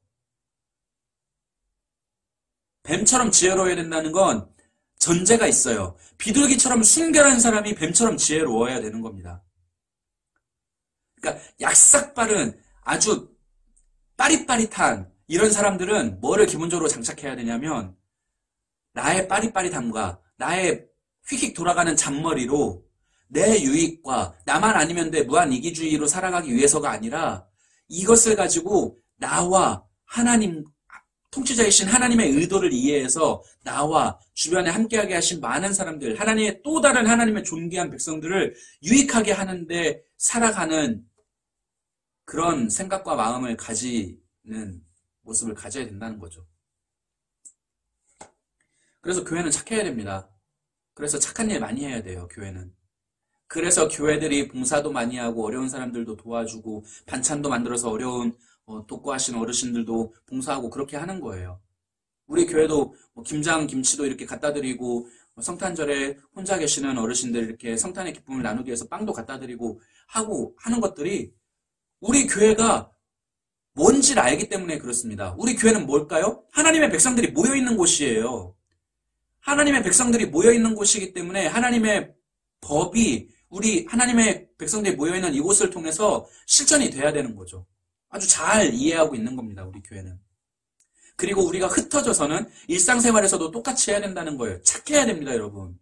뱀처럼 지혜로워야 된다는 건 전제가 있어요. 비둘기처럼 순결한 사람이 뱀처럼 지혜로워야 되는 겁니다. 그러니까 약삭 빠른 아주 빠릿빠릿한 이런 사람들은 뭐를 기본적으로 장착해야 되냐면 나의 빠릿빠릿함과 나의 휙휙 돌아가는 잔머리로 내 유익과 나만 아니면 돼 무한 이기주의로 살아가기 위해서가 아니라 이것을 가지고 나와 하나님, 통치자이신 하나님의 의도를 이해해서 나와 주변에 함께하게 하신 많은 사람들, 하나님의 또 다른 하나님의 존귀한 백성들을 유익하게 하는데 살아가는 그런 생각과 마음을 가지는 모습을 가져야 된다는 거죠. 그래서 교회는 착해야 됩니다. 그래서 착한 일 많이 해야 돼요, 교회는. 그래서 교회들이 봉사도 많이 하고 어려운 사람들도 도와주고 반찬도 만들어서 어려운 독거하신 어르신들도 봉사하고 그렇게 하는 거예요. 우리 교회도 김장, 김치도 이렇게 갖다 드리고 성탄절에 혼자 계시는 어르신들 이렇게 성탄의 기쁨을 나누기 위해서 빵도 갖다 드리고 하고 하는 것들이 우리 교회가 뭔지를 알기 때문에 그렇습니다. 우리 교회는 뭘까요? 하나님의 백성들이 모여있는 곳이에요. 하나님의 백성들이 모여있는 곳이기 때문에 하나님의 법이 우리 하나님의 백성들이 모여있는 이곳을 통해서 실천이 돼야 되는 거죠. 아주 잘 이해하고 있는 겁니다, 우리 교회는. 그리고 우리가 흩어져서는 일상생활에서도 똑같이 해야 된다는 거예요. 착해야 됩니다, 여러분.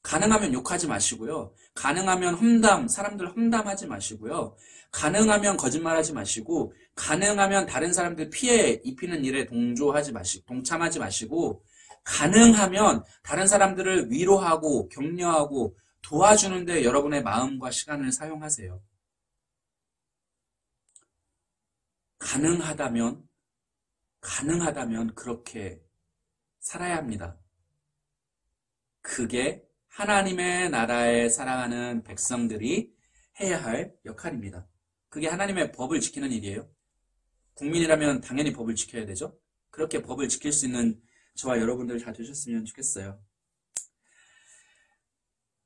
가능하면 욕하지 마시고요. 가능하면 사람들 험담하지 마시고요. 가능하면 거짓말하지 마시고, 가능하면 다른 사람들 피해 입히는 일에 동참하지 마시고, 가능하면 다른 사람들을 위로하고 격려하고 도와주는데 여러분의 마음과 시간을 사용하세요. 가능하다면 그렇게 살아야 합니다. 그게 하나님의 나라에 살아가는 백성들이 해야 할 역할입니다. 그게 하나님의 법을 지키는 일이에요. 국민이라면 당연히 법을 지켜야 되죠. 그렇게 법을 지킬 수 있는 저와 여러분들 다 되셨으면 좋겠어요.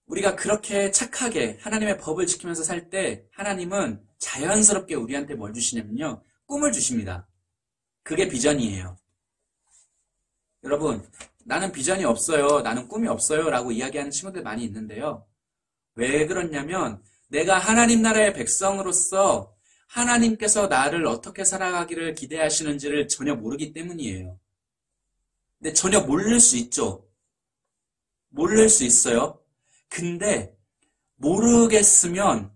우리가 그렇게 착하게 하나님의 법을 지키면서 살 때 하나님은 자연스럽게 우리한테 뭘 주시냐면요. 꿈을 주십니다. 그게 비전이에요. 여러분, 나는 비전이 없어요. 나는 꿈이 없어요. 라고 이야기하는 친구들 많이 있는데요. 왜 그렇냐면 내가 하나님 나라의 백성으로서 하나님께서 나를 어떻게 살아가기를 기대하시는지를 전혀 모르기 때문이에요. 근데 전혀 모를 수 있죠. 모를 수 있어요. 근데 모르겠으면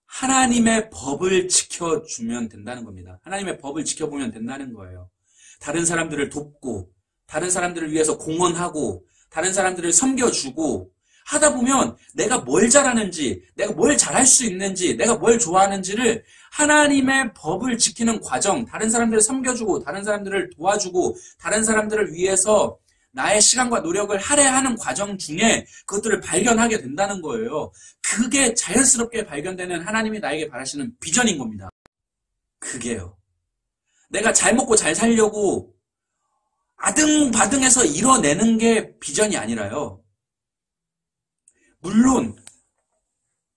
하나님의 법을 지켜주면 된다는 겁니다. 하나님의 법을 지켜보면 된다는 거예요. 다른 사람들을 돕고 다른 사람들을 위해서 공헌하고 다른 사람들을 섬겨주고 하다 보면 내가 뭘 잘하는지, 내가 뭘 잘할 수 있는지, 내가 뭘 좋아하는지를 하나님의 법을 지키는 과정, 다른 사람들을 섬겨주고 다른 사람들을 도와주고 다른 사람들을 위해서 나의 시간과 노력을 할애하는 과정 중에 그것들을 발견하게 된다는 거예요. 그게 자연스럽게 발견되는 하나님이 나에게 바라시는 비전인 겁니다. 그게요. 내가 잘 먹고 잘 살려고 아등바등해서 이뤄내는 게 비전이 아니라요. 물론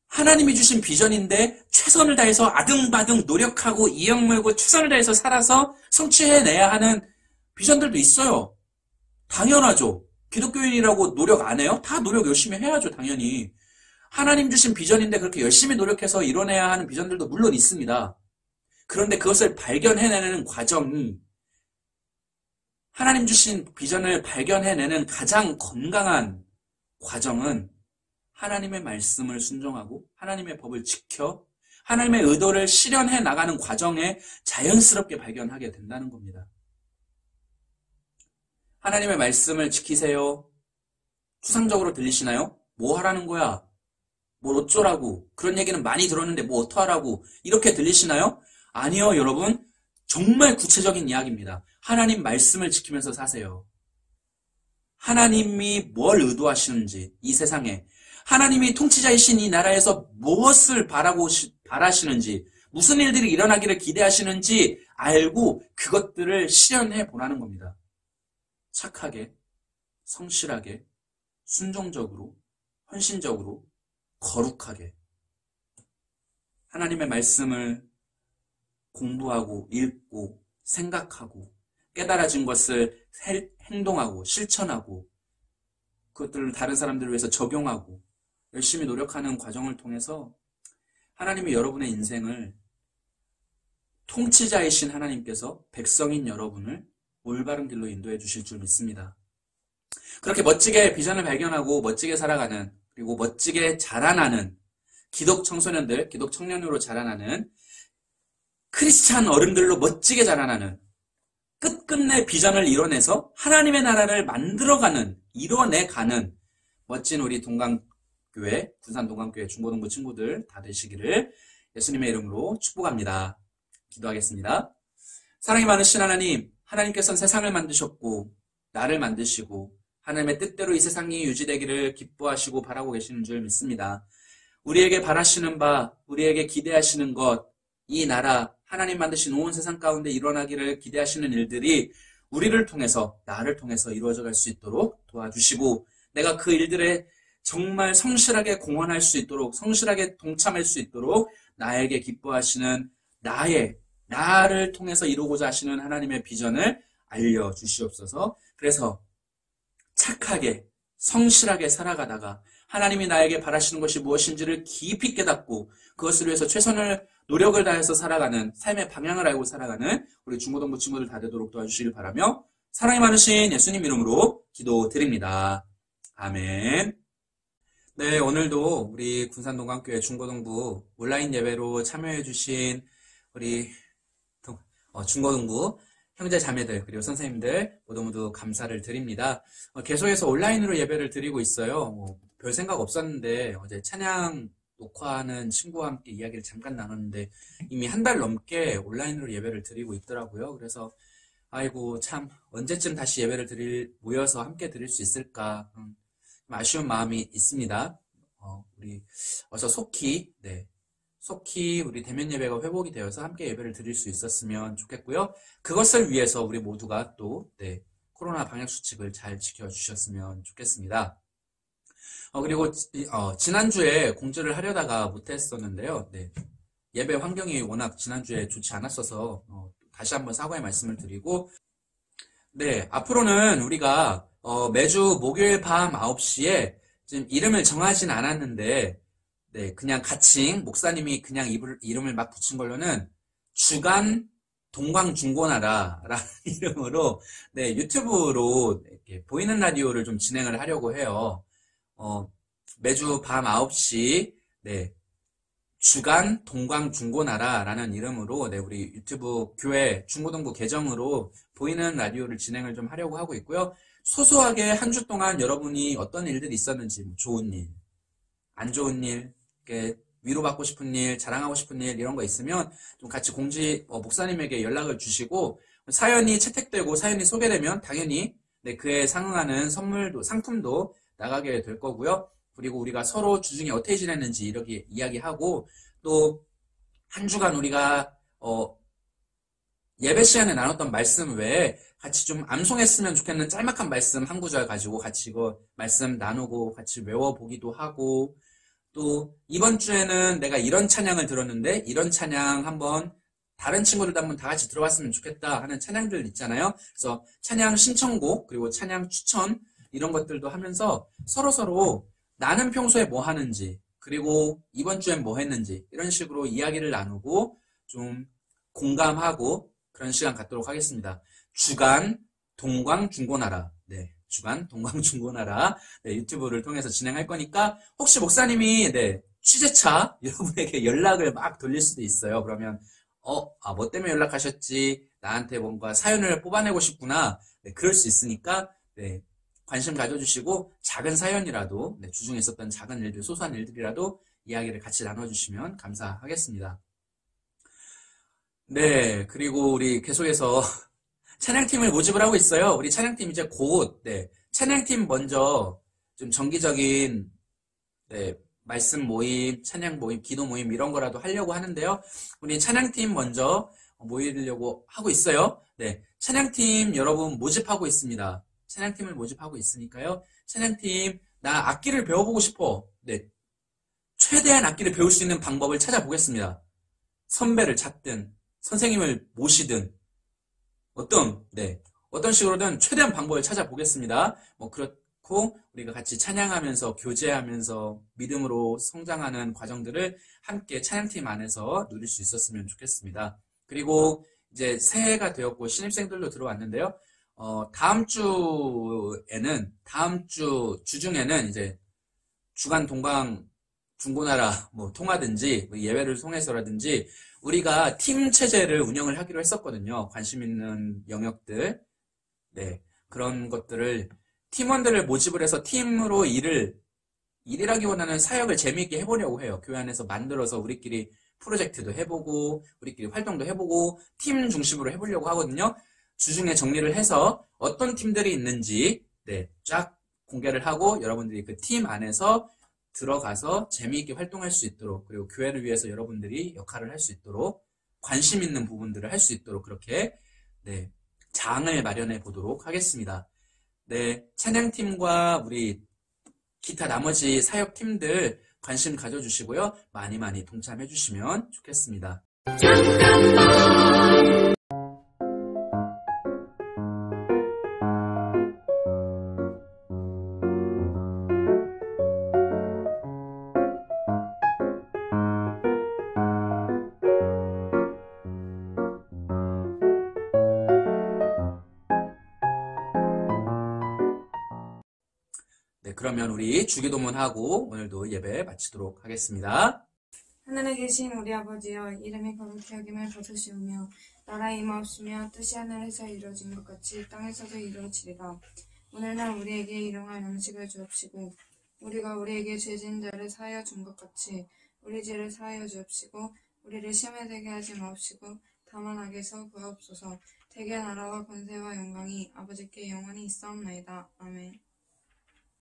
하나님이 주신 비전인데 최선을 다해서 아등바등 노력하고 이역 물고 최선을 다해서 살아서 성취해내야 하는 비전들도 있어요. 당연하죠. 기독교인이라고 노력 안 해요? 다 노력 열심히 해야죠, 당연히. 하나님 주신 비전인데 그렇게 열심히 노력해서 이뤄내야 하는 비전들도 물론 있습니다. 그런데 그것을 발견해내는 과정이 하나님 주신 비전을 발견해내는 가장 건강한 과정은 하나님의 말씀을 순종하고 하나님의 법을 지켜 하나님의 의도를 실현해 나가는 과정에 자연스럽게 발견하게 된다는 겁니다. 하나님의 말씀을 지키세요. 추상적으로 들리시나요? 뭐 하라는 거야? 뭘 어쩌라고? 그런 얘기는 많이 들었는데 뭐 어떡하라고? 이렇게 들리시나요? 아니요, 여러분. 정말 구체적인 이야기입니다. 하나님 말씀을 지키면서 사세요. 하나님이 뭘 의도하시는지, 이 세상에. 하나님이 통치자이신 이 나라에서 무엇을 바라시는지, 무슨 일들이 일어나기를 기대하시는지 알고 그것들을 실현해 보라는 겁니다. 착하게, 성실하게, 순종적으로, 헌신적으로, 거룩하게 하나님의 말씀을 공부하고 읽고 생각하고 깨달아진 것을 행동하고 실천하고 그것들을 다른 사람들을 위해서 적용하고 열심히 노력하는 과정을 통해서 하나님이 여러분의 인생을 통치자이신 하나님께서 백성인 여러분을 올바른 길로 인도해 주실 줄 믿습니다. 그렇게 멋지게 비전을 발견하고 멋지게 살아가는 그리고 멋지게 자라나는 기독 청소년들, 기독 청년으로 자라나는 크리스찬 어른들로 멋지게 자라나는 끝끝내 비전을 이뤄내서 하나님의 나라를 만들어가는, 이뤄내가는 멋진 우리 동강교회, 군산 동강교회 중고등부 친구들 다 되시기를 예수님의 이름으로 축복합니다. 기도하겠습니다. 사랑이 많으신 하나님, 하나님께서는 세상을 만드셨고 나를 만드시고 하나님의 뜻대로 이 세상이 유지되기를 기뻐하시고 바라고 계시는 줄 믿습니다. 우리에게 바라시는 바, 우리에게 기대하시는 것, 이 나라, 하나님 만드신 온 세상 가운데 일어나기를 기대하시는 일들이 우리를 통해서, 나를 통해서 이루어져 갈 수 있도록 도와주시고 내가 그 일들에 정말 성실하게 공헌할 수 있도록, 성실하게 동참할 수 있도록 나에게 기뻐하시는 나를 통해서 이루고자 하시는 하나님의 비전을 알려주시옵소서. 그래서 착하게, 성실하게 살아가다가 하나님이 나에게 바라시는 것이 무엇인지를 깊이 깨닫고 그것을 위해서 최선을 노력을 다해서 살아가는 삶의 방향을 알고 살아가는 우리 중고등부 친구들 다 되도록 도와주시길 바라며 사랑이 많으신 예수님 이름으로 기도드립니다. 아멘. 네, 오늘도 우리 군산동강교회 중고등부 온라인 예배로 참여해 주신 우리 중고등부 형제 자매들 그리고 선생님들 모두 감사를 드립니다. 계속해서 온라인으로 예배를 드리고 있어요. 별 생각 없었는데 어제 찬양 녹화하는 친구와 함께 이야기를 잠깐 나눴는데 이미 한 달 넘게 온라인으로 예배를 드리고 있더라고요. 그래서 아이고 참 언제쯤 다시 예배를 모여서 함께 드릴 수 있을까 좀 아쉬운 마음이 있습니다. 우리 어서 속히 우리 대면 예배가 회복이 되어서 함께 예배를 드릴 수 있었으면 좋겠고요. 그것을 위해서 우리 모두가 또 코로나 방역 수칙을 잘 지켜주셨으면 좋겠습니다. 그리고 지난주에 공지를 하려다가 못했었는데요. 예배 환경이 워낙 지난주에 좋지 않았어서 다시 한번 사과의 말씀을 드리고 앞으로는 우리가 매주 목요일 밤 9시에 지금 이름을 정하진 않았는데 그냥 가칭 목사님이 그냥 이름을 막 붙인 걸로는 주간 동광중고나라라는 이름으로 유튜브로 이렇게 보이는 라디오를 좀 진행을 하려고 해요. 매주 밤 9시 주간 동광중고나라라는 이름으로 우리 유튜브 교회 중고등부 계정으로 보이는 라디오를 진행을 좀 하려고 하고 있고요. 소소하게 한 주 동안 여러분이 어떤 일들이 있었는지 좋은 일, 안 좋은 일, 위로받고 싶은 일, 자랑하고 싶은 일 이런 거 있으면 좀 같이 목사님에게 연락을 주시고 사연이 채택되고 사연이 소개되면 당연히 그에 상응하는 상품도 나가게 될 거고요. 그리고 우리가 서로 주중에 어떻게 지냈는지 이렇게 이야기하고 또 한 주간 우리가 예배 시간에 나눴던 말씀 외에 같이 좀 암송했으면 좋겠는 짤막한 말씀 한 구절 가지고 같이 이거 말씀 나누고 같이 외워보기도 하고 또 이번 주에는 내가 이런 찬양을 들었는데 이런 찬양 한번 다른 친구들도 한번 다 같이 들어봤으면 좋겠다 하는 찬양들 있잖아요. 그래서 찬양 신청곡 그리고 찬양 추천 이런 것들도 하면서 서로서로 나는 평소에 뭐 하는지 그리고 이번 주엔 뭐 했는지 이런 식으로 이야기를 나누고 좀 공감하고 그런 시간 갖도록 하겠습니다. 주간 동광중고나라 주간 동광중고나라 유튜브를 통해서 진행할 거니까 혹시 목사님이 취재차 여러분에게 연락을 막 돌릴 수도 있어요. 그러면 뭐 때문에 연락하셨지 나한테 뭔가 사연을 뽑아내고 싶구나 그럴 수 있으니까 관심 가져주시고 작은 사연이라도 주중에 있었던 작은 일들 소소한 일들이라도 이야기를 같이 나눠주시면 감사하겠습니다. 그리고 우리 계속해서 찬양팀을 모집을 하고 있어요. 우리 찬양팀 이제 곧 찬양팀 먼저 좀 정기적인 말씀 모임, 찬양 모임, 기도 모임 이런 거라도 하려고 하는데요. 우리 찬양팀 먼저 모이려고 하고 있어요. 네, 찬양팀 여러분 모집하고 있습니다. 찬양팀을 모집하고 있으니까요. 찬양팀 나 악기를 배워보고 싶어. 네, 최대한 악기를 배울 수 있는 방법을 찾아보겠습니다. 선배를 찾든 선생님을 모시든 어떤 식으로든 최대한 방법을 찾아보겠습니다. 그렇고 우리가 같이 찬양하면서 교제하면서 믿음으로 성장하는 과정들을 함께 찬양팀 안에서 누릴 수 있었으면 좋겠습니다. 그리고 이제 새해가 되었고 신입생들도 들어왔는데요. 다음 주중에는 이제 주간 동방 중고나라 통하든지 예배를 통해서라든지 우리가 팀 체제를 운영을 하기로 했었거든요. 관심 있는 영역들. 네. 그런 것들을 팀원들을 모집을 해서 팀으로 일이라기보다는 사역을 재미있게 해보려고 해요. 교회 안에서 만들어서 우리끼리 프로젝트도 해보고 우리끼리 활동도 해보고 팀 중심으로 해보려고 하거든요. 주중에 정리를 해서 어떤 팀들이 있는지 쫙 공개를 하고 여러분들이 그 팀 안에서 들어가서 재미있게 활동할 수 있도록 그리고 교회를 위해서 여러분들이 역할을 할 수 있도록 관심 있는 부분들을 할 수 있도록 그렇게 장을 마련해 보도록 하겠습니다. 네, 찬양팀과 우리 기타 나머지 사역팀들 관심 가져주시고요. 많이 많이 동참해 주시면 좋겠습니다. 네, 그러면 우리 주기도문하고 오늘도 예배 마치도록 하겠습니다. 하늘에 계신 우리 아버지여, 이름이 거룩히 여김을 받으시오며 나라의 임하옵시며 뜻이 하늘에서 이루어진 것 같이 땅에서도 이루어지리라. 오늘날 우리에게 일용할 양식을 주옵시고 우리가 우리에게 죄진 자를 사하여 준 것 같이 우리 죄를 사하여 주옵시고 우리를 시험에 들게 하지 마옵시고 다만 악에서 구하옵소서. 대개 나라와 권세와 영광이 아버지께 영원히 있사옵나이다. 아멘.